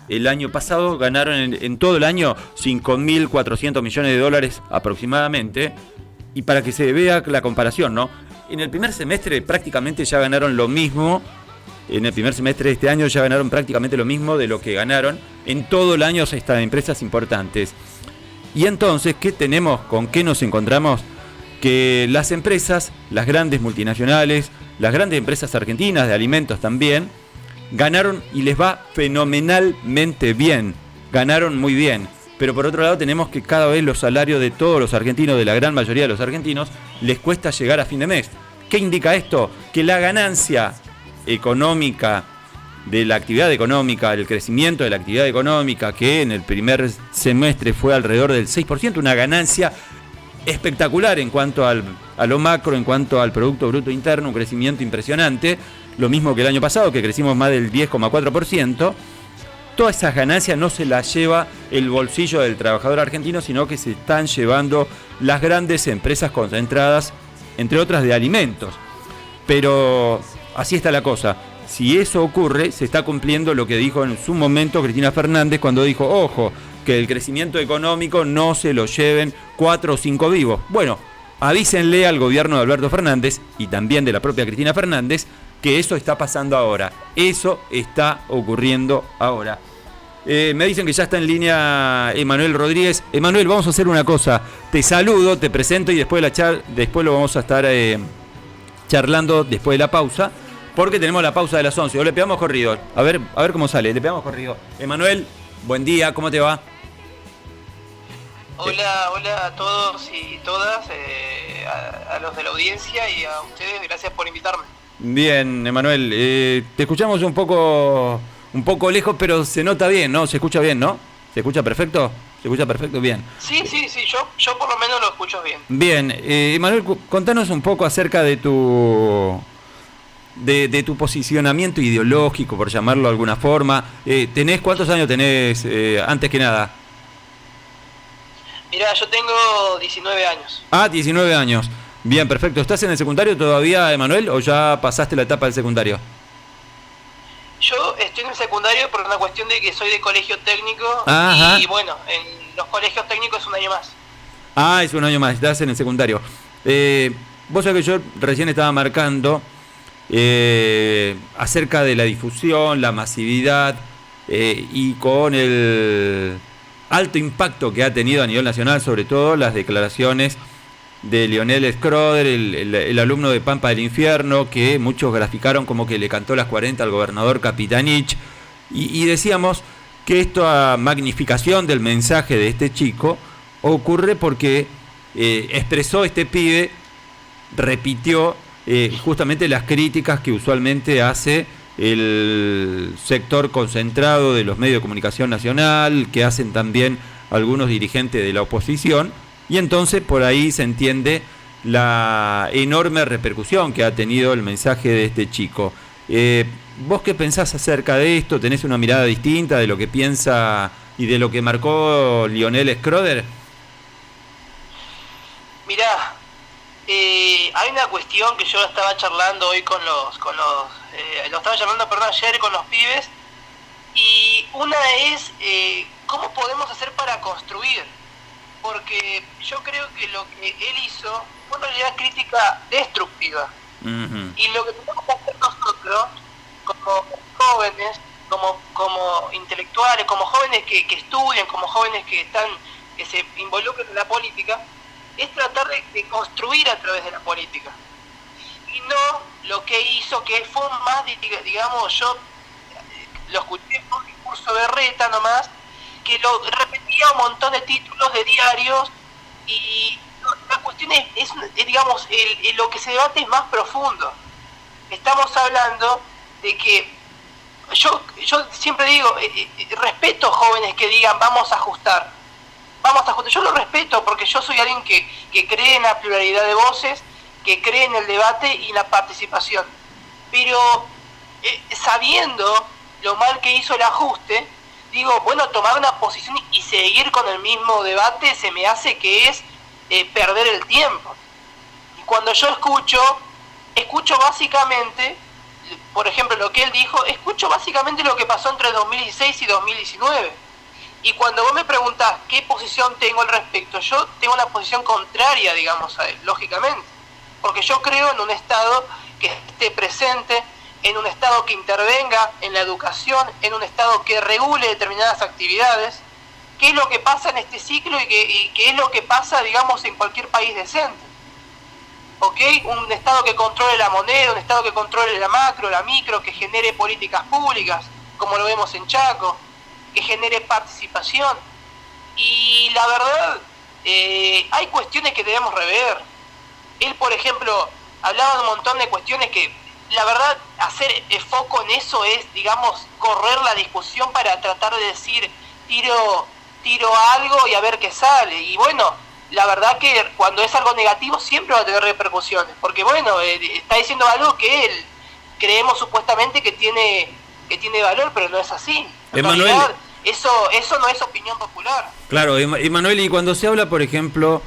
el año pasado ganaron en todo el año 5.400 millones de dólares aproximadamente. Y para que se vea la comparación, ¿no? En el primer semestre prácticamente ya ganaron lo mismo. En el primer semestre de este año ya ganaron prácticamente lo mismo de lo que ganaron en todo el año estas empresas importantes. Y entonces, ¿qué tenemos? ¿Con qué nos encontramos? Que las empresas, las grandes multinacionales, las grandes empresas argentinas de alimentos también, ganaron y les va fenomenalmente bien. Ganaron muy bien. Pero por otro lado tenemos que cada vez los salarios de todos los argentinos, de la gran mayoría de los argentinos, les cuesta llegar a fin de mes. ¿Qué indica esto? Que la ganancia económica de la actividad económica, el crecimiento de la actividad económica, que en el primer semestre fue alrededor del 6%, una ganancia espectacular en cuanto a lo macro, en cuanto al Producto Bruto Interno, un crecimiento impresionante, lo mismo que el año pasado, que crecimos más del 10,4%. Todas esas ganancias no se las lleva el bolsillo del trabajador argentino, sino que se están llevando las grandes empresas concentradas, entre otras de alimentos. Pero así está la cosa. Si eso ocurre, se está cumpliendo lo que dijo en su momento Cristina Fernández cuando dijo, ojo, que el crecimiento económico no se lo lleven 4 o 5 vivos. Bueno, avísenle al gobierno de Alberto Fernández y también de la propia Cristina Fernández que eso está pasando ahora. Eso está ocurriendo ahora. Me dicen que ya está en línea Emanuel Rodríguez. Emanuel, vamos a hacer una cosa. Te saludo, te presento y después lo vamos a estar charlando después de la pausa. Porque tenemos la pausa de las 11. O le pegamos corrido. A ver cómo sale. Le pegamos corrido. Emanuel, buen día, ¿cómo te va? Hola a todos y todas, a los de la audiencia y a ustedes, gracias por invitarme. Bien, Emanuel, te escuchamos un poco lejos, pero se nota bien, ¿no? Se escucha bien, ¿no? ¿Se escucha perfecto? ¿Se escucha perfecto? Bien. Sí, yo por lo menos lo escucho bien. Bien, Emanuel, contanos un poco acerca de tu posicionamiento ideológico, por llamarlo de alguna forma. ¿Cuántos años tenés, antes que nada? Mirá, yo tengo 19 años. 19 años. Bien, perfecto. ¿Estás en el secundario todavía, Emanuel, o ya pasaste la etapa del secundario? Yo estoy en el secundario por una cuestión de que soy de colegio técnico. Ajá. Y bueno, en los colegios técnicos es un año más. Es un año más, estás en el secundario. Vos sabés que yo recién estaba marcando acerca de la difusión, la masividad y con el alto impacto que ha tenido a nivel nacional, sobre todo las declaraciones de Lionel Schröder, el alumno de Pampa del Infierno, que muchos graficaron como que le cantó las 40 al gobernador Capitanich, y decíamos que esta magnificación del mensaje de este chico ocurre porque expresó este pibe, repitió justamente las críticas que usualmente hace el sector concentrado de los medios de comunicación nacional, que hacen también algunos dirigentes de la oposición, y entonces por ahí se entiende la enorme repercusión que ha tenido el mensaje de este chico. ¿Vos qué pensás acerca de esto? ¿Tenés una mirada distinta de lo que piensa y de lo que marcó Lionel Schröder? Mirá, hay una cuestión que yo estaba charlando hoy ayer con los pibes, y una es cómo podemos hacer para construir, porque yo creo que lo que él hizo fue una realidad crítica destructiva. Uh-huh. Y lo que tenemos que hacer nosotros, como jóvenes, como intelectuales, como jóvenes que estudian, como jóvenes que se involucran en la política, es tratar de construir a través de la política. Y no lo que hizo, que fue más, digamos, yo lo escuché en un discurso de Reta nomás, que lo repetía un montón de títulos de diarios, y la cuestión es digamos, lo que se debate es más profundo. Estamos hablando de que yo siempre digo, respeto jóvenes que digan vamos a ajustar. Yo lo respeto porque yo soy alguien que cree en la pluralidad de voces, que cree en el debate y la participación. Pero sabiendo lo mal que hizo el ajuste, digo, bueno, tomar una posición y seguir con el mismo debate se me hace que es perder el tiempo. Y cuando yo escucho básicamente por ejemplo, lo que él dijo, escucho básicamente lo que pasó entre 2016 y 2019. Y cuando vos me preguntás qué posición tengo al respecto, yo tengo una posición contraria, digamos, a él, lógicamente. Porque yo creo en un Estado que esté presente, en un Estado que intervenga en la educación, en un Estado que regule determinadas actividades, qué es lo que pasa en este ciclo y qué es lo que pasa, digamos, en cualquier país decente. ¿Ok? Un Estado que controle la moneda, un Estado que controle la macro, la micro, que genere políticas públicas, como lo vemos en Chaco, que genere participación. Y la verdad, hay cuestiones que debemos rever. Él, por ejemplo, hablaba de un montón de cuestiones que, la verdad, hacer foco en eso es, digamos, correr la discusión para tratar de decir, tiro algo y a ver qué sale. Y bueno, la verdad que cuando es algo negativo siempre va a tener repercusiones, porque bueno, está diciendo algo que él creemos supuestamente que tiene valor, pero no es así. En realidad, eso no es opinión popular. Claro, Emanuel, y cuando se habla, por ejemplo,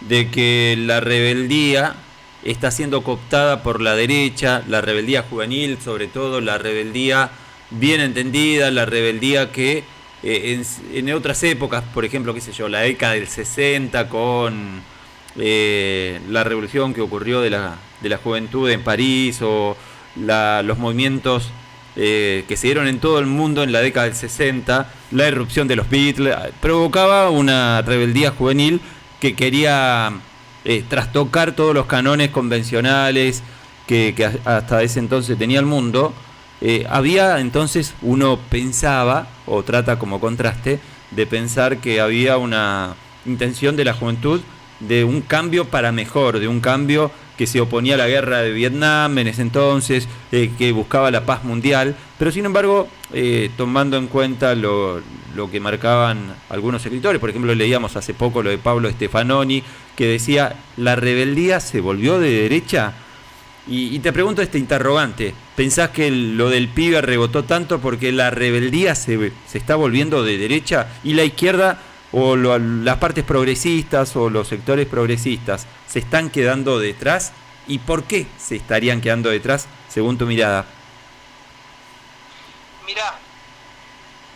de que la rebeldía está siendo cooptada por la derecha, la rebeldía juvenil, sobre todo, la rebeldía bien entendida, la rebeldía que en otras épocas, por ejemplo, qué sé yo, la década del 60 con la revolución que ocurrió de la juventud en París, o los movimientos que se dieron en todo el mundo en la década del 60, la irrupción de los Beatles, provocaba una rebeldía juvenil que quería trastocar todos los cánones convencionales que hasta ese entonces tenía el mundo. Había entonces, uno pensaba, o trata como contraste, de pensar que había una intención de la juventud de un cambio para mejor, de un cambio que se oponía a la guerra de Vietnam en ese entonces, que buscaba la paz mundial, pero sin embargo, tomando en cuenta lo que marcaban algunos escritores, por ejemplo, leíamos hace poco lo de Pablo Stefanoni, que decía, la rebeldía se volvió de derecha. Y te pregunto este interrogante, ¿pensás que lo del pibe rebotó tanto porque la rebeldía se está volviendo de derecha y la izquierda o las partes progresistas o los sectores progresistas se están quedando detrás? ¿Y por qué se estarían quedando detrás, según tu mirada? Mirá,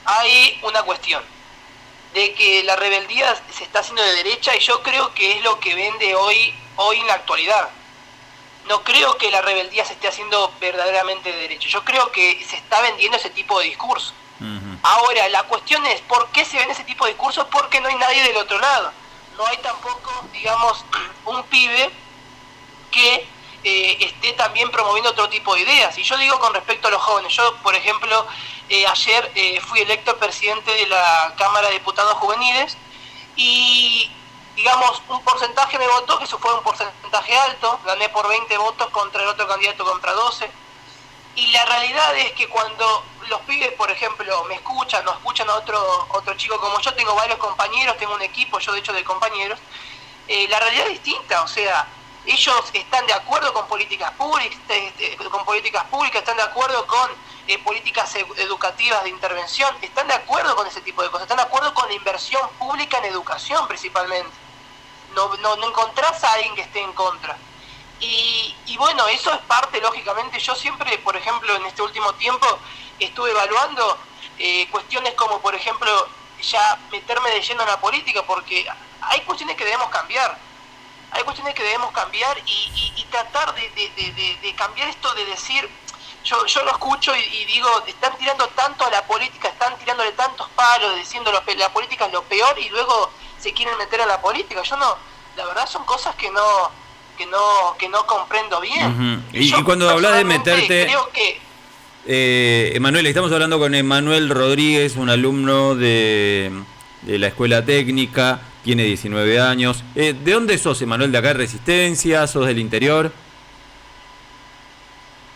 hay una cuestión de que la rebeldía se está haciendo de derecha y yo creo que es lo que vende hoy en la actualidad. No creo que la rebeldía se esté haciendo verdaderamente de derecha. Yo creo que se está vendiendo ese tipo de discurso. Uh-huh. Ahora, la cuestión es, ¿por qué se vende ese tipo de discurso? Porque no hay nadie del otro lado. No hay tampoco, digamos, un pibe que esté también promoviendo otro tipo de ideas. Y yo digo con respecto a los jóvenes. Yo, por ejemplo, ayer fui electo presidente de la Cámara de Diputados Juveniles y, digamos, un porcentaje me votó, que eso fue un porcentaje alto, gané por 20 votos contra el otro candidato contra 12. Y la realidad es que cuando los pibes, por ejemplo, me escuchan o escuchan a otro chico como yo, tengo varios compañeros, tengo un equipo, yo de hecho de compañeros, la realidad es distinta, o sea, ellos están de acuerdo con políticas públicas, están de acuerdo con políticas educativas de intervención, están de acuerdo con ese tipo de cosas, están de acuerdo con la inversión pública en educación principalmente. No encontrás a alguien que esté en contra. Y bueno, eso es parte, lógicamente, yo siempre, por ejemplo, en este último tiempo, estuve evaluando cuestiones como, por ejemplo, ya meterme de lleno en la política, porque hay cuestiones que debemos cambiar. Hay cuestiones que debemos cambiar y tratar de cambiar esto de decir, yo lo escucho y digo, están tirando tanto a la política, están tirándole tantos palos, diciendo la política es lo peor y luego se quieren meter a la política. Yo no, la verdad son cosas que no comprendo bien. Uh-huh. Y cuando hablas de meterte, creo que Emanuel, estamos hablando con Emanuel Rodríguez, un alumno de la escuela técnica, tiene 19 años. ¿De dónde sos, Emanuel? ¿De acá de Resistencia? ¿Sos del interior?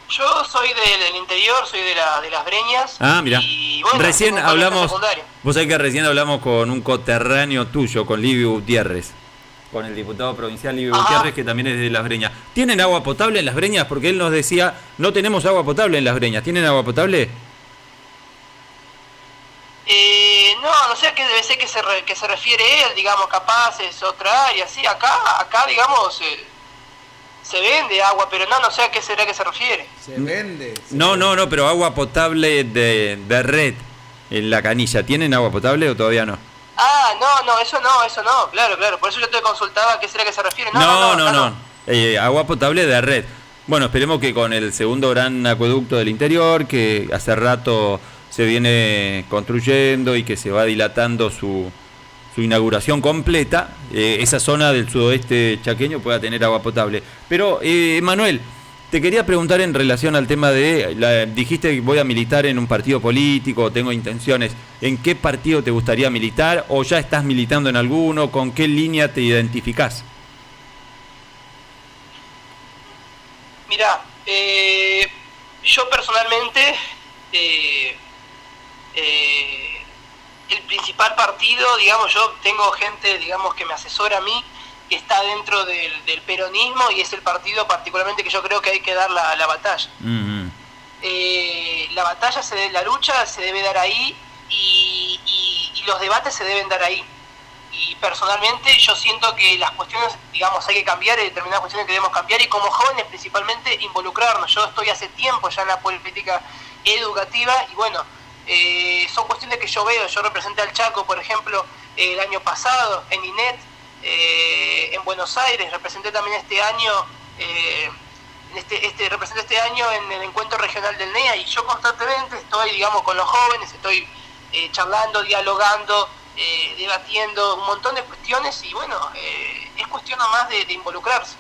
Yo soy del interior, soy de Las Breñas. Ah, mira. Bueno, recién hablamos, vos sabés que recién hablamos con un coterráneo tuyo, con Livio Gutiérrez, con el diputado provincial Livio Gutiérrez, que también es de Las Breñas. ¿Tienen agua potable en Las Breñas? Porque él nos decía, no tenemos agua potable en Las Breñas. ¿Tienen agua potable? No sé a qué debe ser que se refiere él, digamos, capaz es otra área, sí, acá digamos, Se vende agua, pero no sé a qué será que se refiere. Se vende. No, pero agua potable de red en la canilla. ¿Tienen agua potable o todavía no? Ah, eso no, claro, por eso yo te consultaba a qué será que se refiere. No. Agua potable de red. Bueno, esperemos que con el segundo gran acueducto del interior, que hace rato se viene construyendo y que se va dilatando su inauguración completa, esa zona del sudoeste chaqueño pueda tener agua potable. Pero, Manuel, te quería preguntar en relación al tema dijiste que voy a militar en un partido político, tengo intenciones. ¿En qué partido te gustaría militar o ya estás militando en alguno? ¿Con qué línea te identificás? Mirá, yo personalmente, el principal partido, digamos, yo tengo gente, digamos, que me asesora a mí, que está dentro del peronismo, y es el partido particularmente que yo creo que hay que dar la batalla. Uh-huh. La batalla, la lucha se debe dar ahí, y los debates se deben dar ahí. Y personalmente yo siento que las cuestiones, digamos, hay que cambiar, hay determinadas cuestiones que debemos cambiar, y como jóvenes principalmente involucrarnos. Yo estoy hace tiempo ya en la política educativa, y bueno, son cuestiones que yo veo. Yo representé al Chaco, por ejemplo, el año pasado en INET, en Buenos Aires. Representé también este año, representé este año en el encuentro regional del NEA, y yo constantemente estoy, digamos, con los jóvenes, estoy charlando, dialogando, debatiendo un montón de cuestiones, y bueno, es cuestión nomás de involucrarse.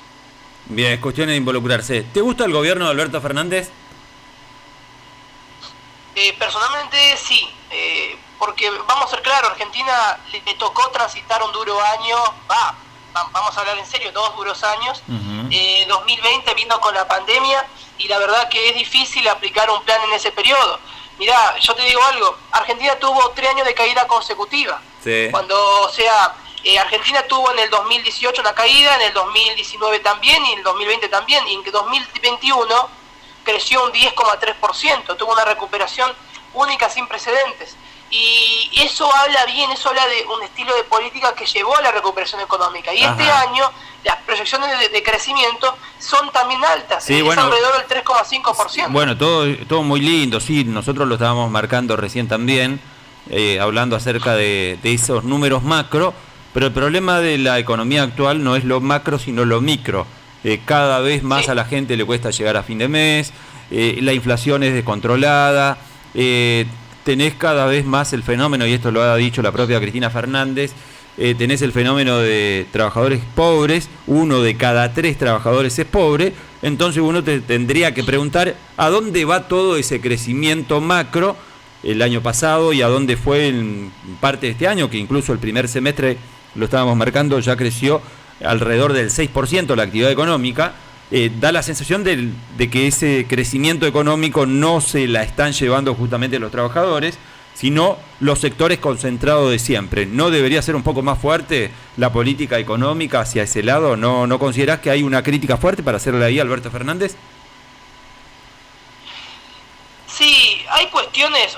Bien, es cuestión de involucrarse. ¿Te gusta el gobierno de Alberto Fernández? Personalmente sí, porque vamos a ser claros, Argentina le tocó transitar un duro año, vamos a hablar en serio, 2 duros años. Uh-huh. 2020 vino con la pandemia, y la verdad que es difícil aplicar un plan en ese periodo. Mirá, yo te digo algo, Argentina tuvo 3 años de caída consecutiva. Sí. Argentina tuvo en el 2018 una caída, en el 2019 también, y en el 2020 también, y en el 2021 creció un 10,3%, tuvo una recuperación única sin precedentes. Y eso habla bien, eso habla de un estilo de política que llevó a la recuperación económica. Y este año las proyecciones de crecimiento son también altas, sí, es alrededor del 3,5%. Bueno, todo muy lindo, sí, nosotros lo estábamos marcando recién también, hablando acerca de esos números macro, pero el problema de la economía actual no es lo macro, sino lo micro. Cada vez más a la gente le cuesta llegar a fin de mes, la inflación es descontrolada, tenés cada vez más el fenómeno, y esto lo ha dicho la propia Cristina Fernández, tenés el fenómeno de trabajadores pobres, 1 de cada 3 trabajadores es pobre, entonces uno te tendría que preguntar a dónde va todo ese crecimiento macro el año pasado y a dónde fue en parte de este año, que incluso el primer semestre lo estábamos marcando, ya creció alrededor del 6% la actividad económica. Da la sensación de que ese crecimiento económico no se la están llevando justamente los trabajadores, sino los sectores concentrados de siempre. ¿No debería ser un poco más fuerte la política económica hacia ese lado? ¿No considerás que hay una crítica fuerte para hacerle ahí a Alberto Fernández? Sí, hay cuestiones,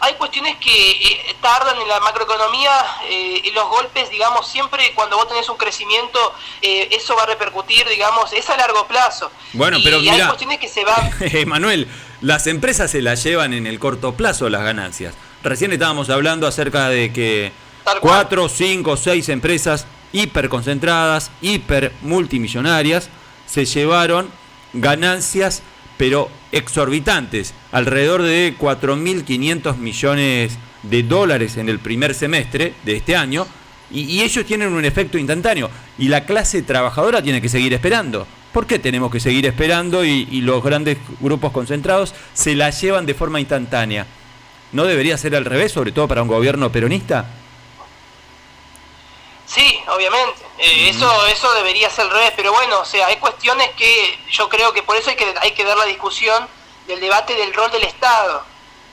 hay cuestiones que tardan en la macroeconomía, y los golpes, digamos, siempre cuando vos tenés un crecimiento, eso va a repercutir, digamos, es a largo plazo. Bueno, pero mirá, hay cuestiones que se van... Manuel, las empresas se las llevan en el corto plazo las ganancias. Recién estábamos hablando acerca de que 4, 5, 6 empresas hiperconcentradas, hiper multimillonarias, se llevaron ganancias pero exorbitantes, alrededor de 4.500 millones de dólares en el primer semestre de este año, y ellos tienen un efecto instantáneo, y la clase trabajadora tiene que seguir esperando. ¿Por qué tenemos que seguir esperando y los grandes grupos concentrados se la llevan de forma instantánea? ¿No debería ser al revés, sobre todo para un gobierno peronista? Sí, obviamente, eso debería ser al revés, pero bueno, hay cuestiones que yo creo que por eso hay que dar la discusión del debate del rol del Estado,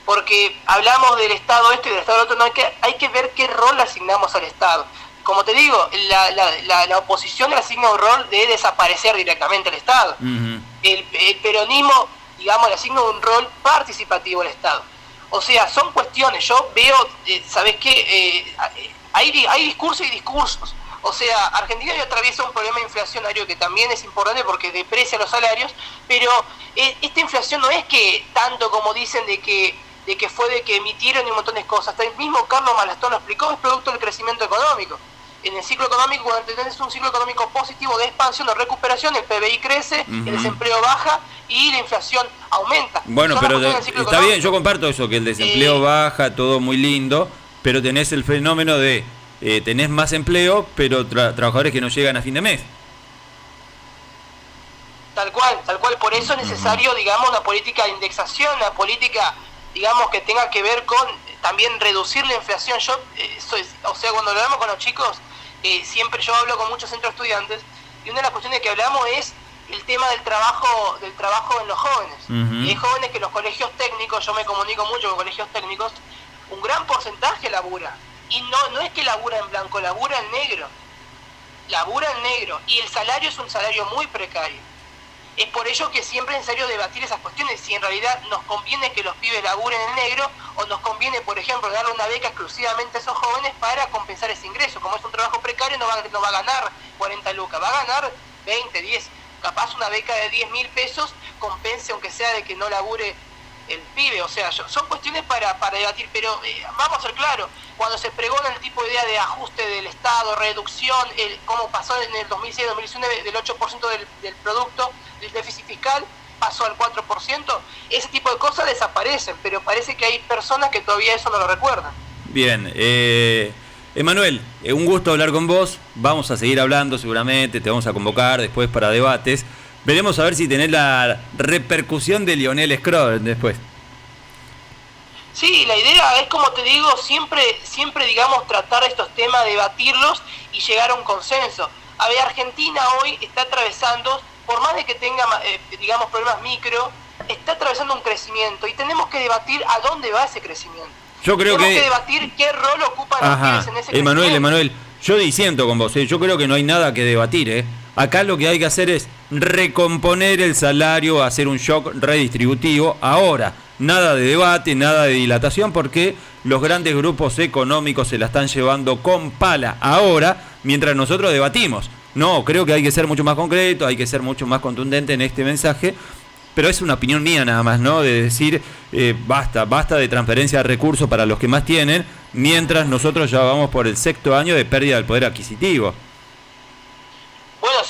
porque hablamos del Estado y del Estado otro, hay que ver qué rol le asignamos al Estado. Como te digo, la oposición le asigna un rol de desaparecer directamente al Estado. Uh-huh. El peronismo, digamos, le asigna un rol participativo al Estado. Son cuestiones, yo veo, ¿sabes qué? Hay discursos y discursos. O sea, Argentina ya atraviesa un problema inflacionario que también es importante porque deprecia los salarios, pero esta inflación no es que tanto como dicen de que fue de que emitieron y un montón de cosas. Hasta el mismo Carlos Malastón lo explicó, es producto del crecimiento económico. En el ciclo económico, cuando tenés un ciclo económico positivo de expansión o recuperación, el PBI crece, el desempleo baja y la inflación aumenta. Bueno, pero está bien, yo comparto eso, que el desempleo baja, todo muy lindo, pero tenés el fenómeno de tenés más empleo, pero trabajadores que no llegan a fin de mes. Tal cual. Por eso es necesario, digamos, una política de indexación, una política, digamos, que tenga que ver con también reducir la inflación. O sea, cuando hablamos con los chicos, siempre yo hablo con muchos centros de estudiantes, y una de las cuestiones que hablamos es el tema del trabajo en los jóvenes. Y hay jóvenes que en los colegios técnicos, yo me comunico mucho con colegios técnicos, un gran porcentaje labura. Y no es que labura en blanco, labura en negro. Y el salario es un salario muy precario. Es por ello que siempre es necesario debatir esas cuestiones, si en realidad nos conviene que los pibes laburen en negro o nos conviene, por ejemplo, darle una beca exclusivamente a esos jóvenes para compensar ese ingreso. Como es un trabajo precario, no va a ganar 40 lucas, va a ganar 20, 10. Capaz una beca de 10.000 pesos compense aunque sea de que no labure el pibe. O sea, son cuestiones para debatir, pero vamos a ser claros, cuando se pregona el tipo de idea de ajuste del Estado, reducción, como pasó en el 2006-2019 del 8% del producto, del déficit fiscal, pasó al 4%, ese tipo de cosas desaparecen, pero parece que hay personas que todavía eso no lo recuerdan. Bien, Emanuel, un gusto hablar con vos, vamos a seguir hablando seguramente, te vamos a convocar después para debates. Veremos a ver si tenés la repercusión de Lionel Scrooge después. Sí, la idea es, como te digo, siempre digamos, tratar estos temas, debatirlos y llegar a un consenso. A ver, Argentina hoy está atravesando, por más de que tenga, digamos, problemas micro, está atravesando un crecimiento y tenemos que debatir a dónde va ese crecimiento. Yo creo tenemos que debatir qué rol ocupan los pibes en ese crecimiento. Emanuel, yo disiento con vos, yo creo que no hay nada que debatir, Acá lo que hay que hacer es recomponer el salario, hacer un shock redistributivo. Ahora, nada de debate, nada de dilatación, porque los grandes grupos económicos se la están llevando con pala ahora, mientras nosotros debatimos. No, creo que hay que ser mucho más concreto, hay que ser mucho más contundente en este mensaje, pero es una opinión mía nada más, ¿no? De decir, basta de transferencia de recursos para los que más tienen, mientras nosotros ya vamos por el 6º año de pérdida del poder adquisitivo. Bueno,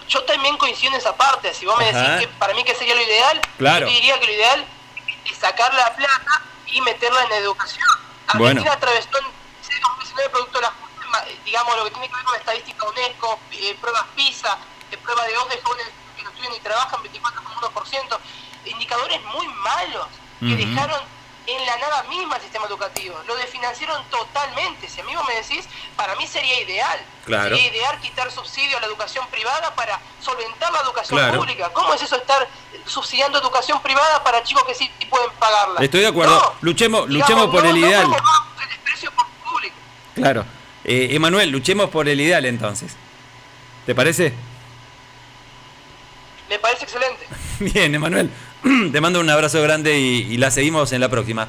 yo también coincido en esa parte. Si vos me decís que para mí que sería lo ideal, claro, yo te diría que lo ideal es sacar la plata y meterla en educación. Argentina atravesó en 2019 producto de la, digamos, lo que tiene que ver con la estadística UNESCO, pruebas PISA, pruebas de OCDE, jóvenes que no estudian y trabajan, 24,1%, indicadores muy malos que dejaron en la nada misma el sistema educativo. Lo desfinanciaron totalmente. Si a mí vos me decís, para mí sería ideal. Claro. Sería ideal quitar subsidio a la educación privada para solventar la educación pública. ¿Cómo es eso estar subsidiando educación privada para chicos que sí pueden pagarla? Estoy de acuerdo. No, luchemos por el ideal. No el desprecio por público. Claro. Emanuel, luchemos por el ideal entonces. ¿Te parece? Me parece excelente. Bien, Emanuel. Te mando un abrazo grande y la seguimos en la próxima.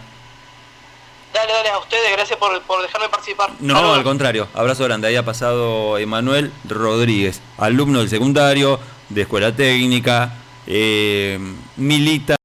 Dale, a ustedes, gracias por dejarme participar. No, al contrario, abrazo grande. Ahí ha pasado Emanuel Rodríguez, alumno del secundario, de escuela técnica, milita